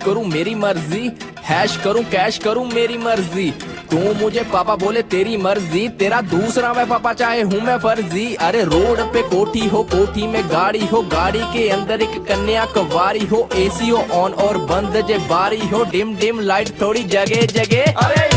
करूं मेरी मर्जी, हैश करूं कैश करूं मेरी मर्जी। तू मुझे पापा बोले तेरी मर्जी, तेरा दूसरा मैं पापा चाहे हूँ मैं फर्जी। अरे रोड पे कोठी हो, कोठी में गाड़ी हो, गाड़ी के अंदर एक कन्या कवारी हो, एसी हो ऑन और बंद जे बारी हो, डिम डिम लाइट थोड़ी जगह जगह। अरे